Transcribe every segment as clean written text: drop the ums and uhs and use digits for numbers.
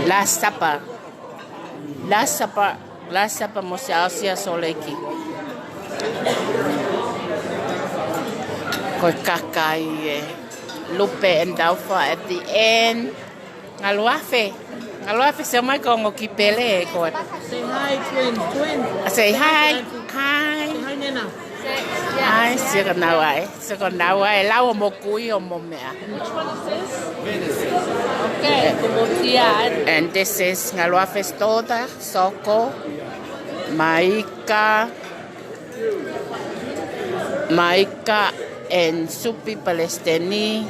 Last Supper. Last Supper. Last Supper mo si Asia Soleki. Ko kakai Lupe and Daufa at the end. Ngaluafe. Ngaluafe sa mai ko ngokipele ko. Say hi, twin. Say hi. Hi. Say hi, Nena. Hi, sikanawai. Sikanawai. Lau mo kui o mo mea. Which one is this? Okay, Kubutia. And this is Ngaluafe Toda, Soko, Maika, and Supi Palestini,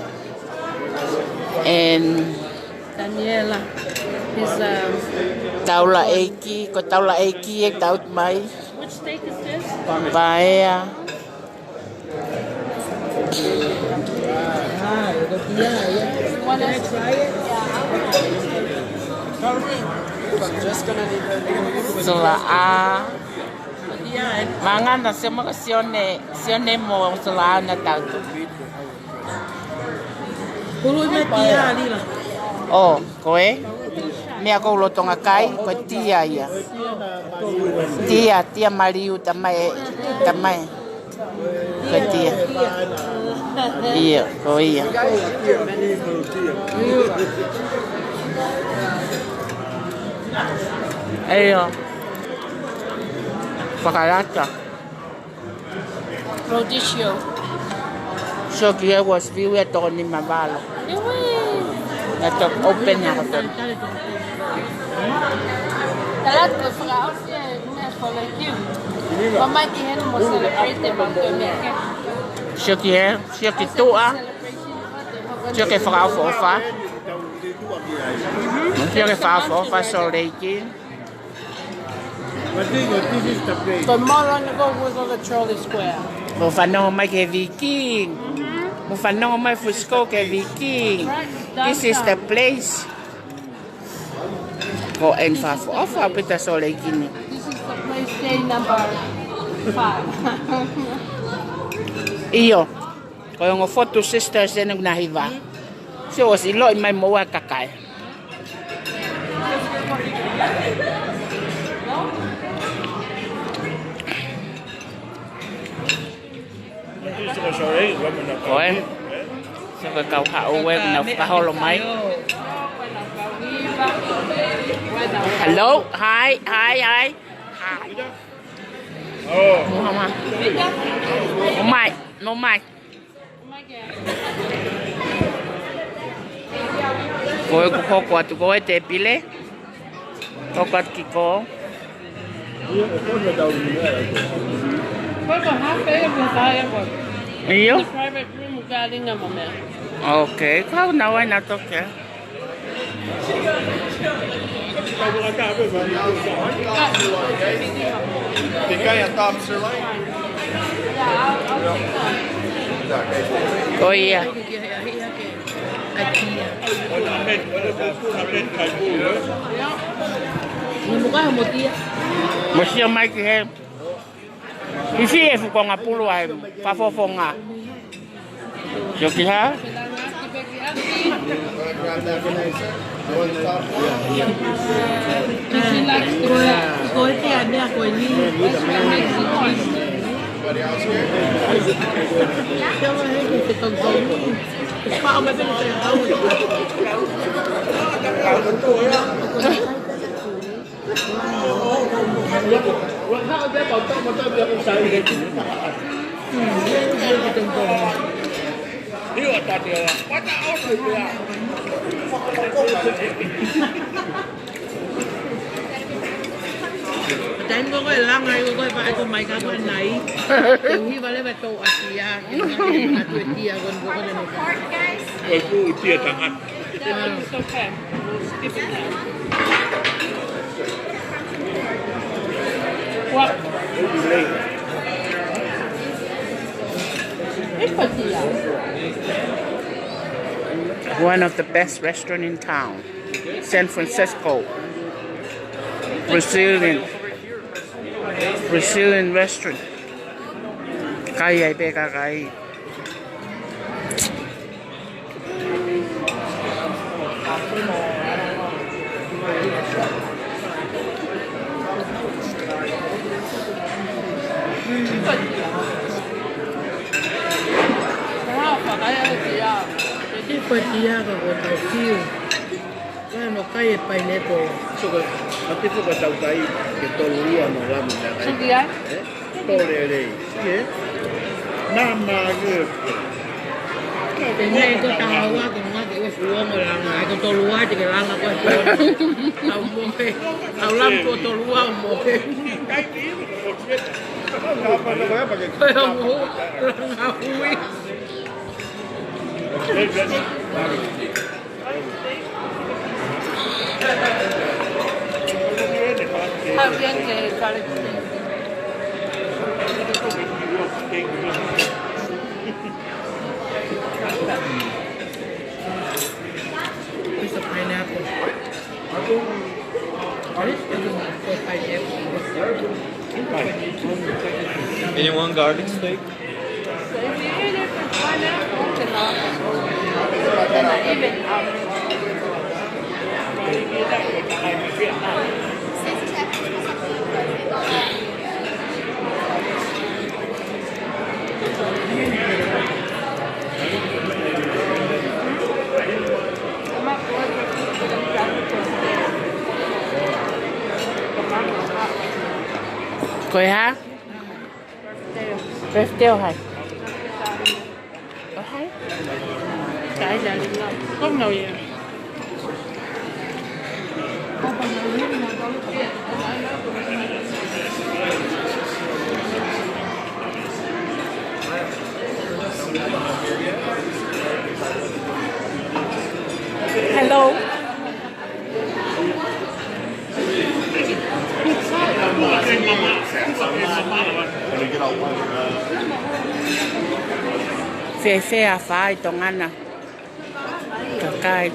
and Daniela. His Taula Eki, ko Taula Eki ek daut mai. which steak is this? Pampaya. Want to try it? Sula Yeah. Mangan na siya mga sione mo sula na tao. Puro may tia ali lah. Oh, koe? Mea ko lotong akai, ko tia ia. Tia mariu tamai. Ko tia. Iya, ko iya. Ayo. Pakalata. Rodizio. So kia was view at on ni mabalo. Ito open niya ko to. Talat ko Frau mehr kollektiv. Mama ki hen mo celebrate the pandemic. So kia tua. So kia Frau Fofa. So kia Frau Fofa so leiki. Tomorrow I go was on the Charlie Square. Mo fanong mai ke Viking. Mo fanong mai Fusco ke Viking. This is the place. Go and Fofa pita so leiki ni. This is the place day number 5. Iyo. Ko yung photo sisters din ang nahiva. So was ilo may moa kakay. Koe. So ka kau ha uwe na kaholo mai. Hello. Hi. Oh. Mama. No mic. Koe ko kwa tu koe te pile. Kokat kiko. Iyo. Private room galing nga mamaya. Okay, kau naway na to kaya. Oh iya. Masih mai ke. Isi e fu konga pulu ai fa fofonga. Yo kiha. Đánh có cái lăng này có cái vài con máy cá con này từ khi vào đây về tổ Asia cái tuyệt kia còn có cái này Ôi cô chia chẳng hạn. What? One of the best restaurants in town, San Francisco. Brazilian restaurant. Kaya beka kaya. Ini patia ka ko tau kiu. Kaya no kai e pai nepo. Soka, ate fuka tau kai ke tolu ua no lamu na kai. Sugia? Tore rei. Sige. Nā mā ke. Te nei ko tahaua ko ngā ke ua fuo mo langa. Ai ko tolua te ke langa ko e pōna. Tau mohe. Tau lam ko tolua o mohe. Kai ki imu ko kete. Kāpa na koe pake. Koe o mohu. Langa hui. Está bien que sale. Piece of pineapple. Anyone garlic steak? Koe ha? Birthday hai. Hai. Cái là không nào vậy. Hello. Fe a fai tongana. Kakai.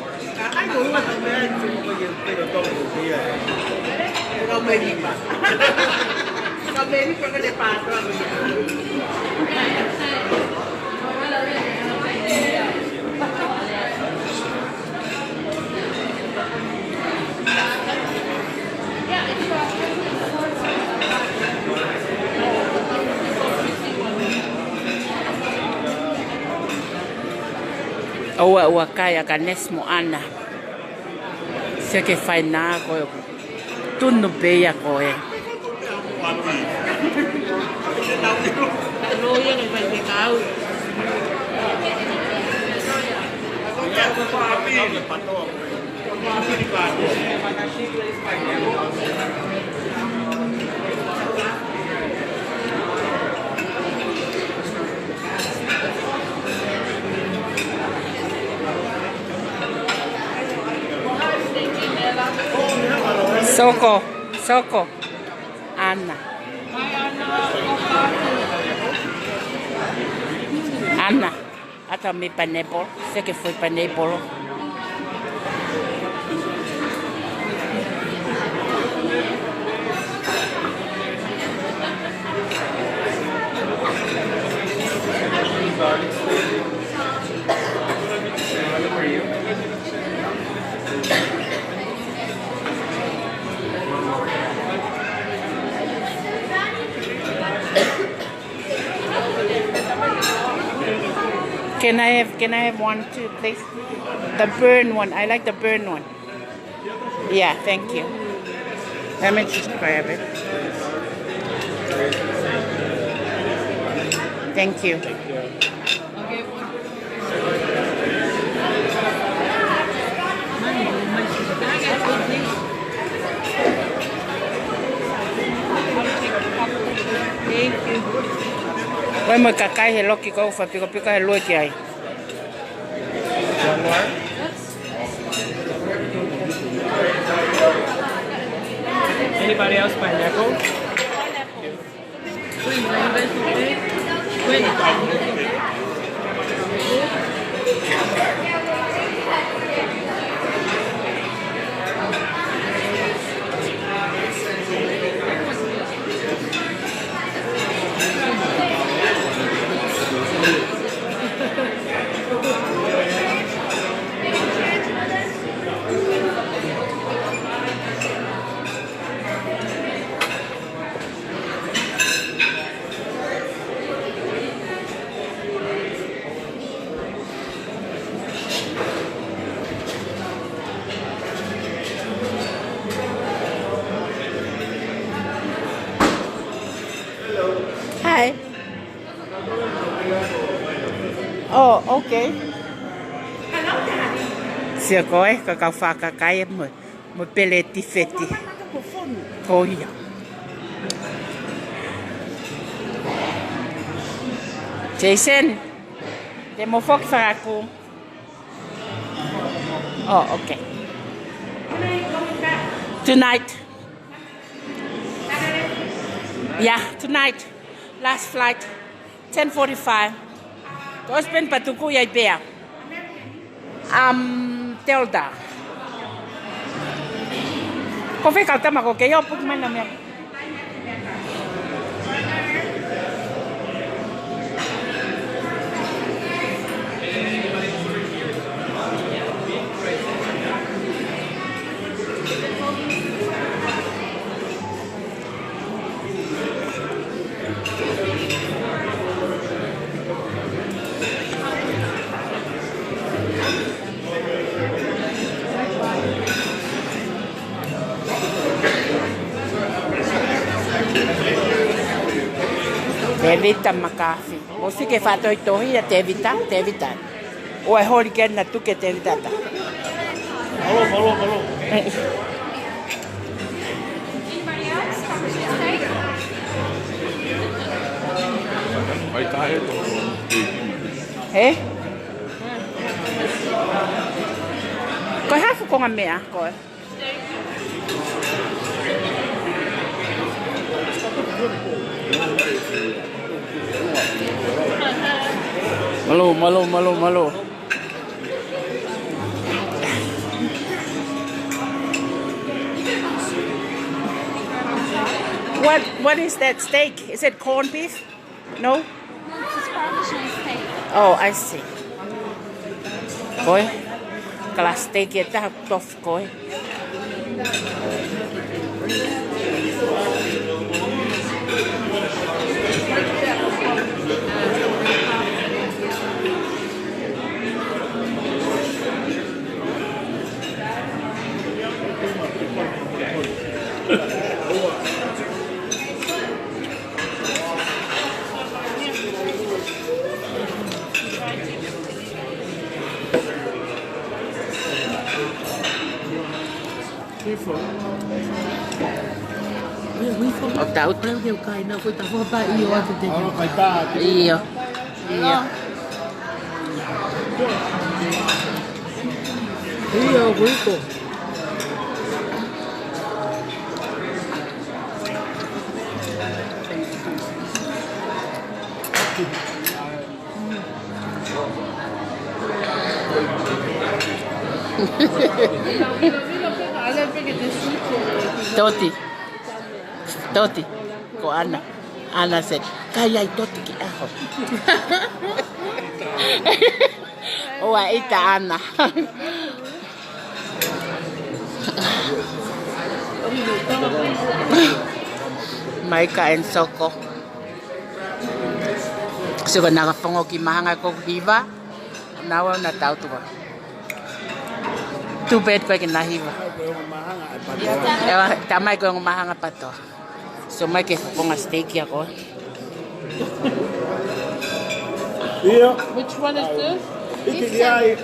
Ua kai a ka nesmo ana. Se ke fai nā koe tunu peia koe. Loya ng pagkakaw. Soko, Soko, Anna. Anna, ata mi pineapple, sé que fue pineapple. Can I have one too, please? The burn one. I like the burn one. Yeah, thank you. Let me just grab it. Thank you. Wai mo kakai he loki ko fa piko piko he loi ki ai. One more? Anybody else pineapple? okay. Sia koe, ka whakakai mo peleti feti. Ko ia. Jason, te mo foki whakaku. Oh, okay. Tonight. Yeah, tonight. Last flight. 10:45. Terus pen patuku yai pea. Telda. Ko fe ka tama ko ke yo put mana me. Te evita makafi. O si ke fato i tohi ya te evita. O e hori ke na tu ke te evita. Malo. Ai tahe to. He? Koe hafu konga mea, koe. Malo. What is that steak? Is it corned beef? No? It's Parmesan steak. Oh, I see. Koi, kalau steak itu tof koi. O tau Preu deu kai na foi ta ho ba i o ate te. Ano kai tā. iyo. I o guiko. Toti, ko Ana. Ana said, kaya toti ki aho. Oa ita Ana. Maika and Soko. Suga nakafongo ki mahanga ko hiva. Nawa na tau tuwa. Too bad ko kinahiva. Ewa, tamay ko yung mahanga pa to. So may kifunga steak ako. Iyo. Which one is this? Ikigai.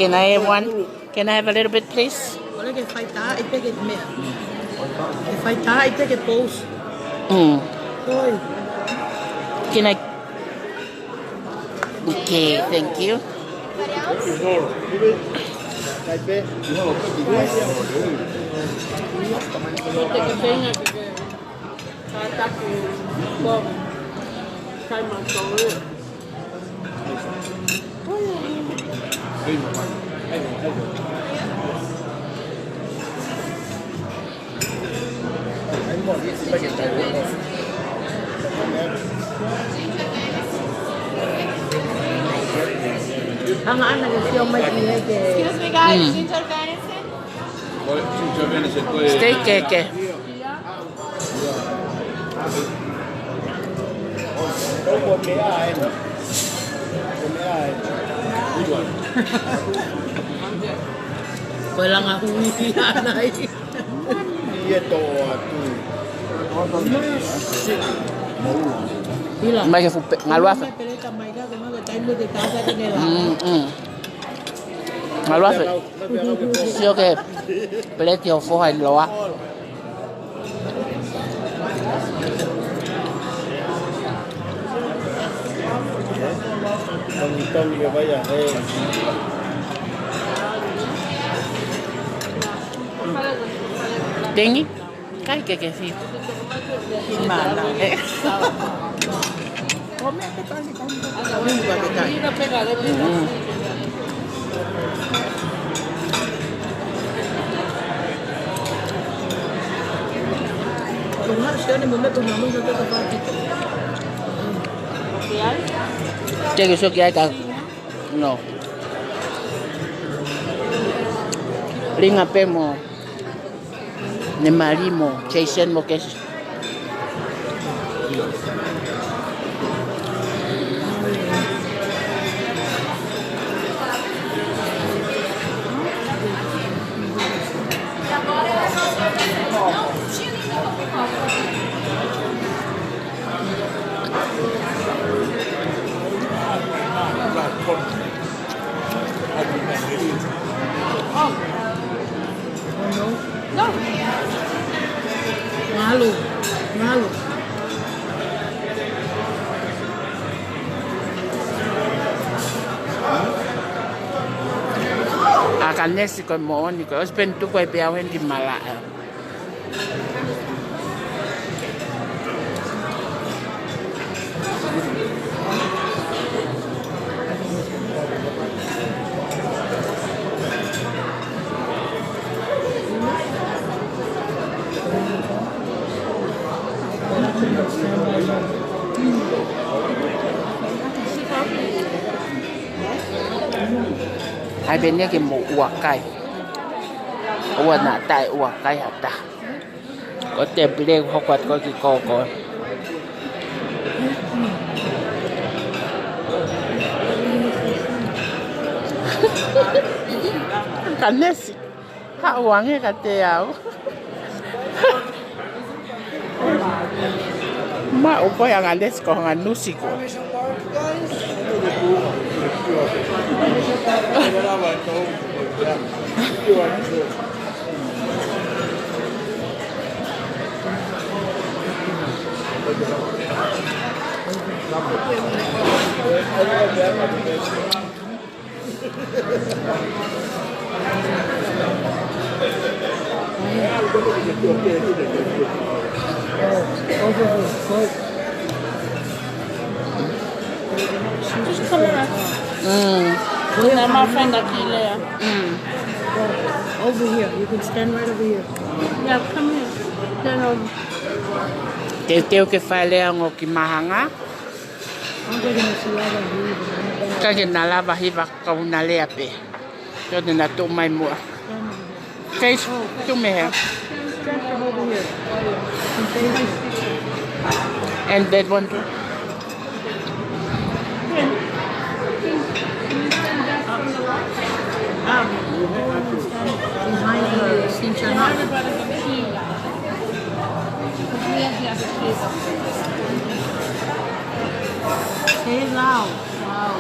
Can I have one? Can I have a little bit, please? Olha que fai tá e pegue me. Fai tá e pegue pous. Oi. Can I? Okay, thank you. Taipei. Te que tenha que tá com bom. Cai mais só. Ang anak ko siya may kineke. Excuse me, guys. Ginger venison. Steak keke. Con mẹ ai? Con mẹ ai? Wala nga akong iyanay. Iya to tu. Pila. Mai ke fu ngalua fa. Peleka mai ka kema ke taimo de casa que ne la. Ngalua fa. Sio ke peleke o fo hai loa. Tong que vaya, Tengi? Kai que sí. Mana. Mira pega de Lunga siya ni muna kung naman sa kapatid. Che que eso que hay acá. No. Ringa pemo. Ne marimo, Jason mo que es. Malu, malu. Akan nesi ko mo ni ko spend tu ko pe awen di mala. Hai bên này cái mũ uổng cay, uổng nã tại uổng cay hả ta? Có tiền lên học quạt có cái co có. Cắn nét gì? Hạ uổng cái cả tiêu. Ma upo yang ada sekolah nusi ko. My friend aquí there. Over here. You can stand right over here. Yeah, come here. Stand over. Teu que fale ang ki mahanga. I'm going to see lava here. Ka ke nala ba hi ba ka una le ape. Yo de na to mai mo. Kai tu me he. Stand over here. And that one too. Behind her, since you're not. Say it loud. Wow.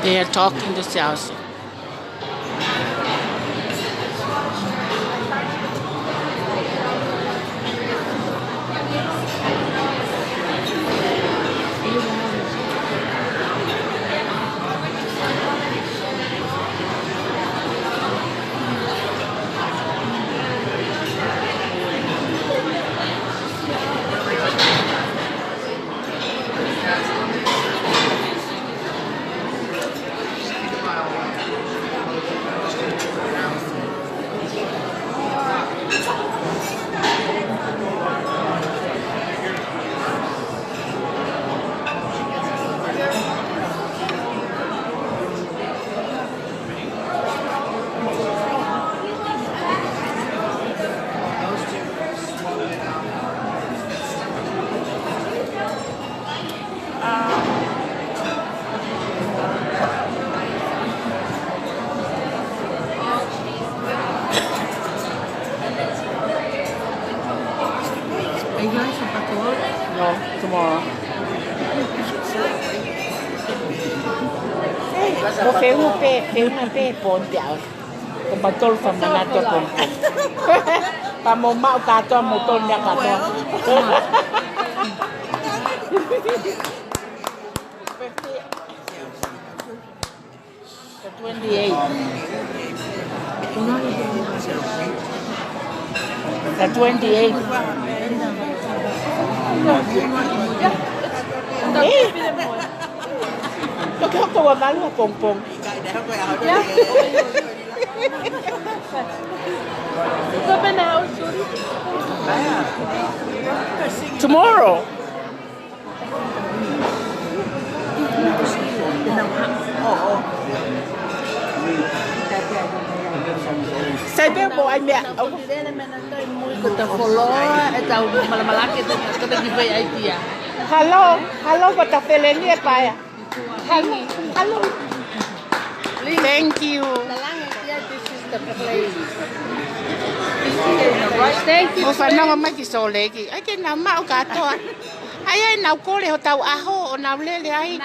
They are talking to Chelsea. Có phếu nó bê bồn dạo. Có bà tôn phà mà nà cho bồn bồn. Bà mô mạo cả cho mô tôn nha cả cho. The 28. The 28. Nó có câu mà nó bông bông. Tomorrow. Sai bem bom ai mẹ. Hello, hello, but the feeling nearby. Hello, hello. Thank you. Thank you. Ô phải nào mà cái số lệ cái, ai cái nào mạo cả to. Ai nào cô lệ tàu à ho, nào lệ lệ ai.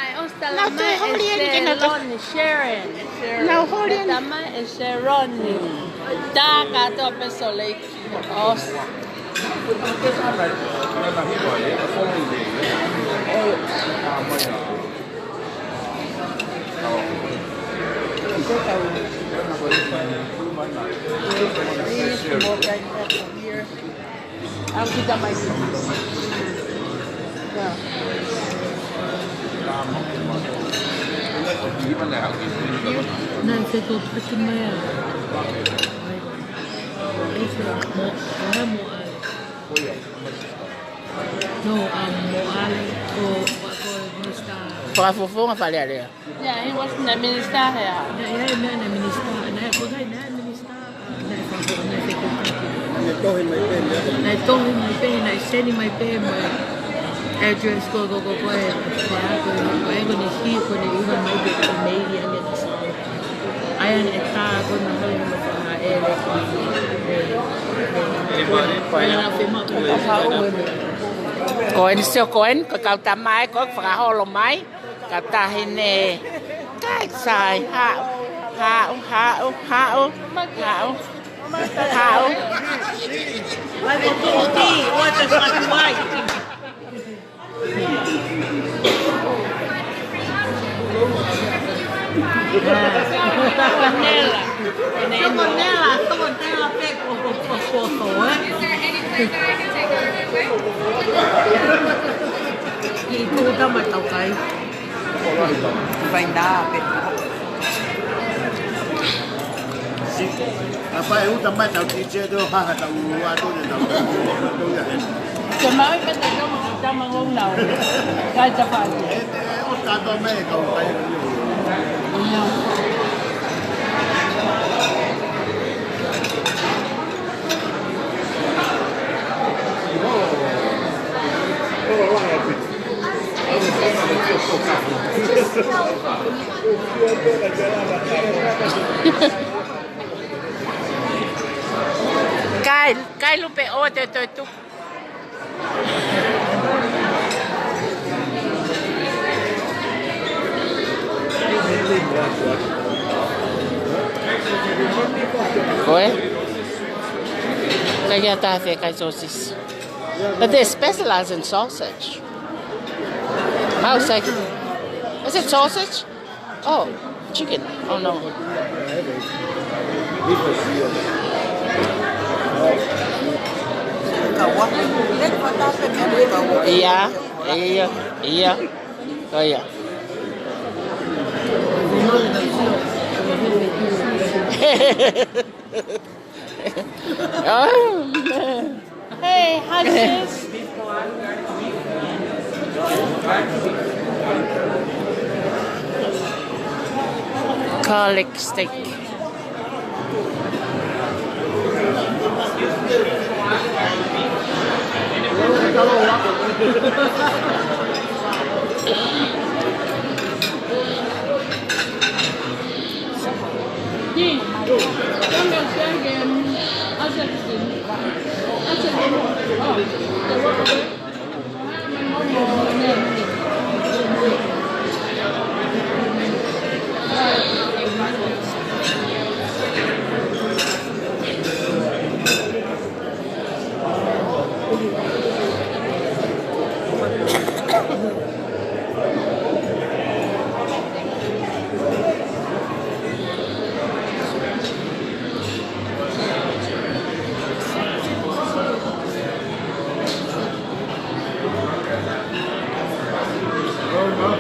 Nào tôi không liên cái nào tôi. Sharon. Nào ho liên. Tama es Sharon. Da ka to peso lake. Os. Ang kita may Này sẽ tốt với cái mẹ. No, Moale o minister. Para fofo nga pala rin. Yeah, he was the minister here. Na minister, na bagay na minister. Na fofo na secretary. Ito may pen. Na ito may pen, na send my pen my address go. Ko ni si ko ni iba may email yan ni sa. Ayan ita ko na ko yung mga Koen siêu koen, có cao tam mai, có phá hồ lồng mai, cả ta hình nè, cái xài hạo. Itu dah mai tau kai. Apa yang tambah tahu DJ tu hak tahu tu tahu ya. Cho mới cái này nó cho mà ngon nào. Cái cho phải. Oh kata mai kau kai. Cái lúc bé ô tôi tu. Oi? Kaya ta fe kai sausage. But they specialize in sausage. How is it sausage? Oh, chicken. Oh no. Iya. Oh yeah. Oh. Hey, Hutchins. Garlic steak.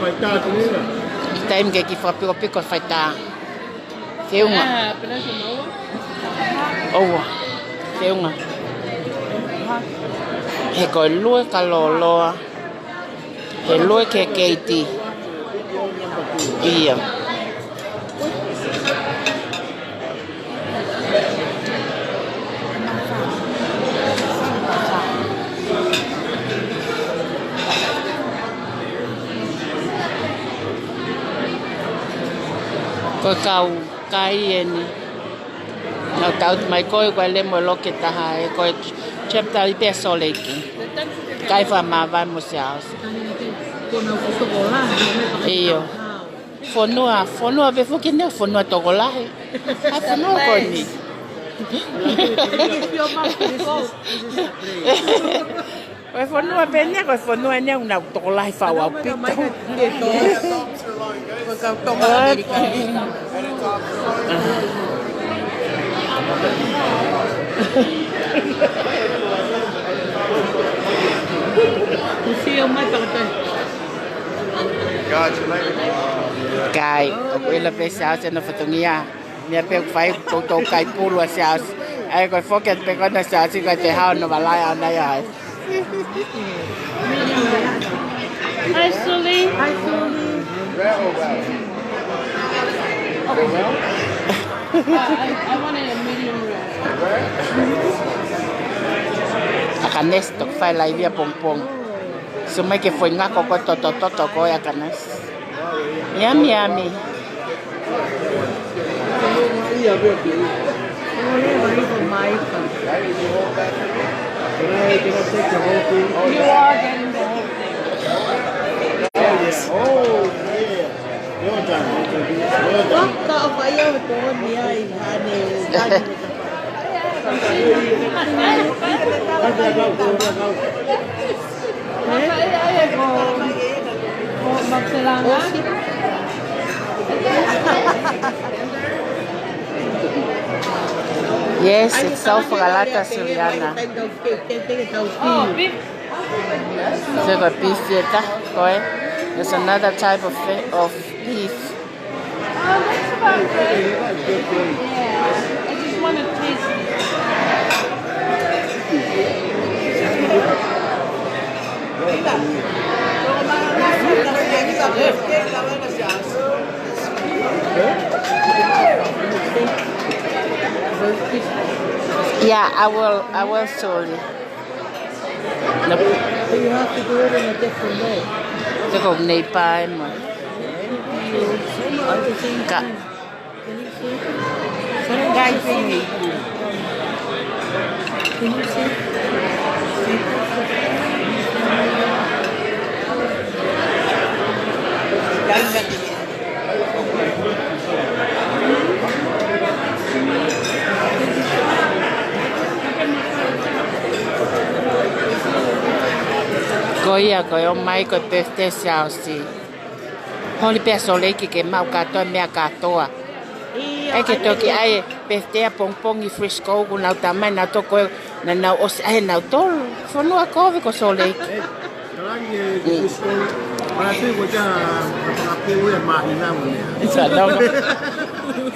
whaita tūnga. Time ke ki whapiko piko whaita. Te unga. Ah, pena se maua. Oua. Te unga. He koe lue ka loloa. He lue ke keiti. Ia. Koe kau kai e ni. Nau tau mai koe koe le mo loke taha e koe chapta i pe soleiki. Kai wha maa vai mo se aus. Kona kutokola. Iyo. Fonua be fuki neo fonua tokolahe. Hai fonua koe ni. Koe fonua pe nea koe fonua nea una tokolahe whau au pito. Kai, o ela pe sa se na fotonia. Mia pe fai to kai pulu se as. Ai ko foket pe ko na sa si ka te hao no balai ana ya. Hi, Sully. Hi, Sully. I wanted a medium rare. Akanes tok fai lai via pong. Sumai ke foi nga ko to ko ya kanas. Yummy. Ia veo ki. You are getting the whole thing. Oh, yeah. Well done. Yes, it's South Galata Suliana. Oh, beef. So got beef theater, koe. There's another type of beef. Oh, that's about good. Yeah, I just want to taste it. Yeah, I will sorry. No. So you have to do it in a different way. So go nei pai mo. At the same Ka. time. Can you see? Gai pini. Can you see? Ko o mai ko birthday sao si. Holi pe so leki ke mau ka to mea ka toa. E ke toki ai birthday pong I Frisco ku na tamai na to ko na os ai na to. Fonua ko ko so leki.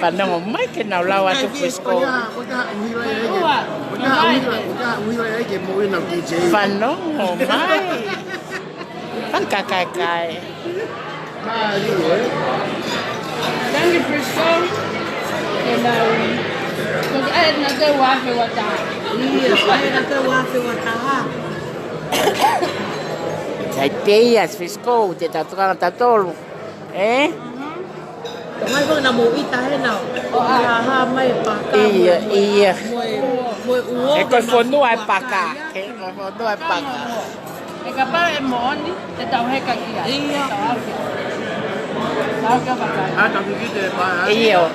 Panong mai ke na lawa to Frisco. Panong mai. Pan kai. Thank you, Frisco. And because I had another waffle with that. Sai teias Frisco te ta toka ta tolu. Eh? Mai ko na mo ita he na. Ha mai pa ka. Iya. Mo uo. E ko fonua paka. E ko fonua paka. E kapal e mooni, te tau heka kia. Iya. Tau ka baka. Iyo.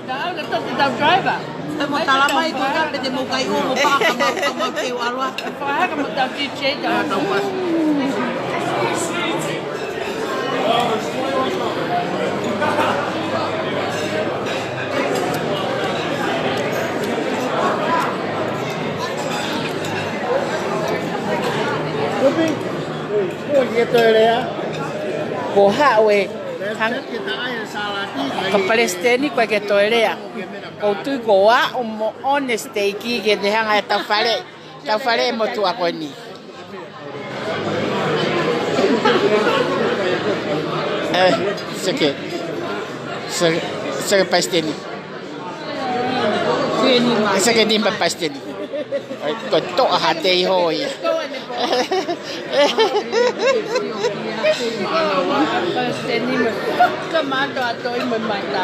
Tau ka te tau driver. E mo tala mai ko ka pe te mo kai o mo pa ka mo te walwa. Ko heka mo tau DJ tau. Ko hawe. Ke tae salati. Ka Palestini kwa ke toelea. Ko tui ko wa mo honesty ki ke te hanga ta fare mo tu akoni. Seke Palestini. Seke dimba Palestini. Ko to hate I hoi. Palestini mo. Kamado ato I mo mata.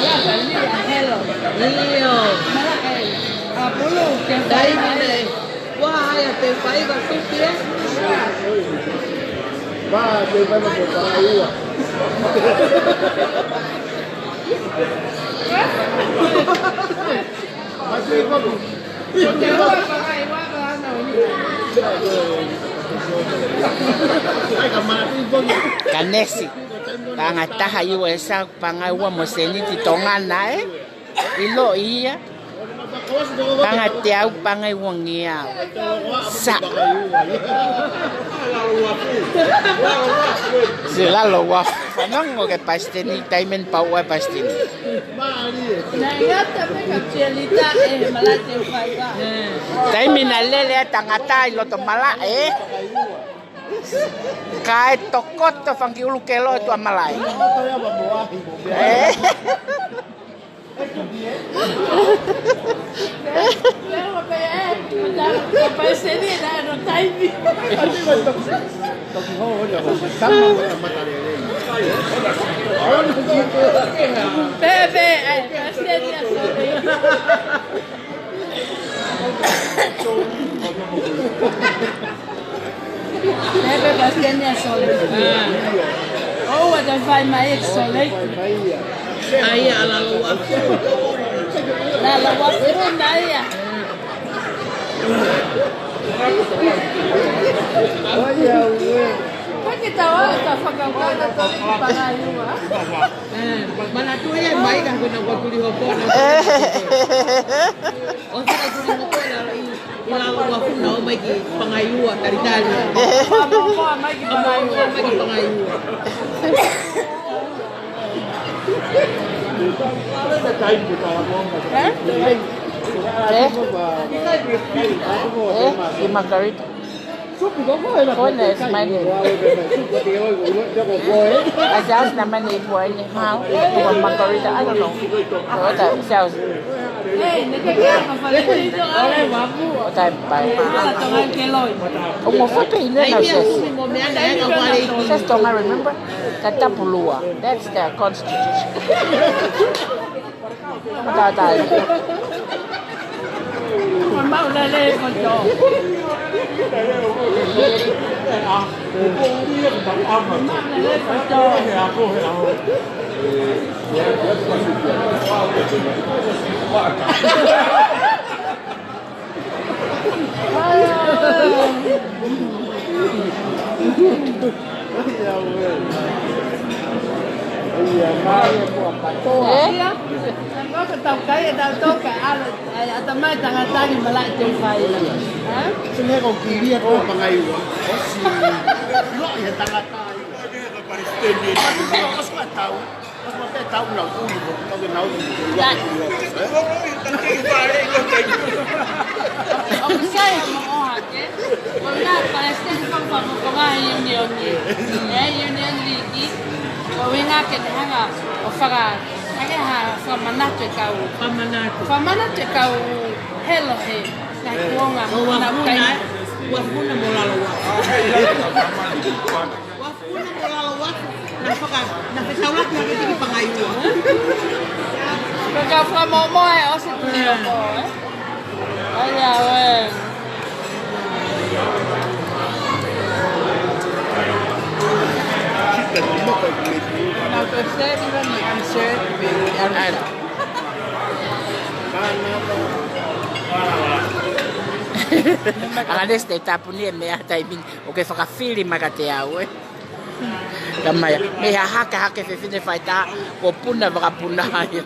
Ya bali hello. Iyo. Malaki. Apolo ke Dai mane. Wah, ya te pai ka tu pie. Ba, te vai mo pa ua. Mas te vai mo. Ai ka mati ko. Kanesi. Panga taha iwa esa panga iwa mo seni ti tongana Ilo iya. Panga tiau panga iwa ngia. Sa. Sila lo wa. Panang mo ke Palestini taimen pawa Palestini. Nangata me kapcialita malate faiba. Taimen alele tangata ilo to mala Kai tokot to fangi ulu kelo itu amalai. Bebe Palestini sole. Oh, ada fai mai sole. Ai ala luar. La la wafunda ya. Kau kita awak tak fakam kau tu pangayu Mana tu ya mai kan guna buat tuli hopo. Oh, kita tuli hopo ila luar pun nak mai ki pangayu dari tadi. Mau mai kita Pangayu. Di Margarita. Kona is my name. Sounds na man name for any how. Margarita, I don't know. What that sounds. What I buy. Mo fa pe ina na ses. Ses don't I remember? Katapulua. That's their constitution. Mau lele kondo. Kau ketau kaya dah tahu ke atau mai tangan tadi melak jumpai. Sini kau kiri aku pangayu. Si lo yang tangan tai. Aku suka tahu. Aku tak tahu nak uli. Aku nak uli. Ông say mà ông hạt chứ. Còn là Palestine không phải một cái union gì. Union gì. Rồi nga cái hàng à, ở cái hàng Famanat kau. Famanat kau hello he. Nak kuang ah. Wafuna molalo wa. Wafuna molalo wa. Napaka nakitawak na kiti pangayu. Kau from Momo o si Tulio ko Aya wen. Nou to say even my answer with Armada. Agades te tapuni me ata ibin o ke fakafili magate awe. Kamaya me haka fe fine faita ko puna baka puna ya.